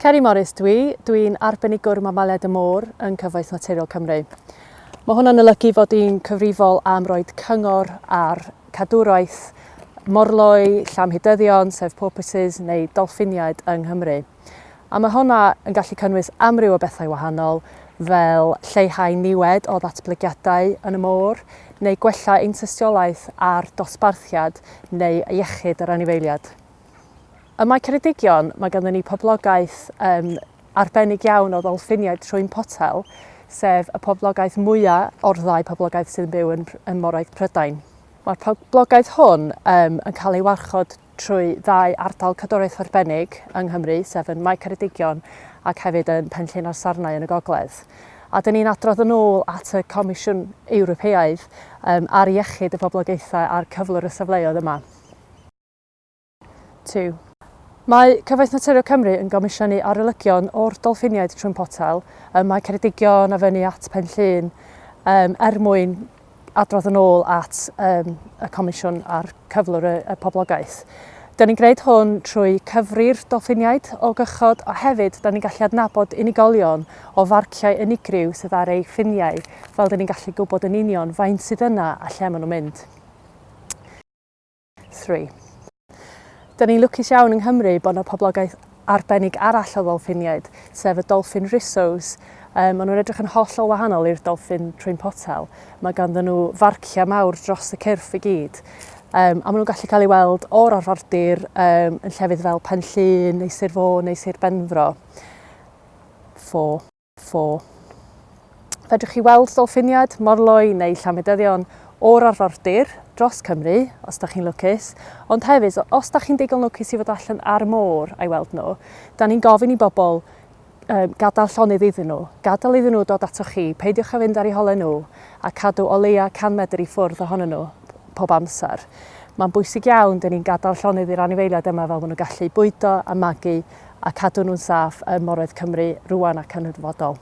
Ceri Morris dwi'n arbenigwr mamaliaid y môr yn Cyfoeth Naturiol Cymru. Mae hwnna'n olygu fod i'n cyfrifol am roed cyngor ar cadwraeth morloi, llamhydyddion, sef porpoises neu dolffiniaid yng Nghymru. A mae hwnna yn gallu cynnwys amryw o bethau wahanol fel lleihau niwed o ddatblygiadau yn y môr neu gwella ein tystiolaeth ar dosbarthiad neu iechyd yr anifeiliaid. Ym Mae Ceredigion mae ganddyn ni poblogaeth arbennig iawn o ddolffiniaid trwy'n potel, sef y poblogaeth mwyaf o'r ddau poblogaeth sydd yn byw yn Moraudd Prydain. Mae'r poblogaeth hwn yn cael ei warchod trwy ddau ardal cadwraeth arbennig yng Nghymru, sef yn Mae Ceredigion ac hefyd yn Penllyn ar Sarnau yn y Gogledd. A dyn ni'n adrodd yn ôl at y Comisiwn Ewropeaidd ar iechyd y poblogaethau a'r cyflwr y safleoedd yma. 2. Mae Cyfoeth Naturiol Cymru yn gomisiynu arolygion o'r dolffiniaid trwy'n potel ym Mae Ceredigion a fyny at Penllyn mwyn adrodd yn ôl at y Comisiwn ar cyflwr y poblogaeth. Da ni'n gwneud hwn trwy cyfri'r dolffiniaid o gychod, a hefyd da ni'n gallu adnabod unigolion o farciau unigryw sydd ar eu ffiniau, fel da ni'n gallu gwybod yn union faint sydd yna a lle maen nhw'n mynd. 3. Da ni'n lwcus iawn yng Nghymru bod yna poblogaeth arbennig arall o ddolffiniaid, sef y dolffin rissos. Maen nhw'n edrych yn hollol wahanol i'r dolffin trwy'n potel. Mae ganddyn nhw farcia mawr dros y cyrff i gyd. A maen nhw'n gallu cael ei weld o'r arfordir yn llefydd fel Penllyn, neu Sir Fôn, neu Sir Benfro. 4. Fedrwch chi weld dolffiniad, morloi neu llamhydyddion o'r arfordir dros Cymru, os da chi'n lwcus, ond hefyd, os da chi'n digon lwcus i fod allan ar môr a'i weld nhw, da ni'n gofyn i bobl gadael llonydd iddyn nhw. Gadael iddyn nhw dod atoch chi, peidiwch â fynd ar eu holau nhw, a cadw o leia 100 metr i ffwrdd ohonyn nhw pob amser. Mae'n bwysig iawn dyn ni'n gadael llonydd i'r anifeiliaid yma fel maen nhw'n gallu bwydo a magu a cadw nhw'n saff ym Moraudd Cymru rwan ac yn y dyfodol.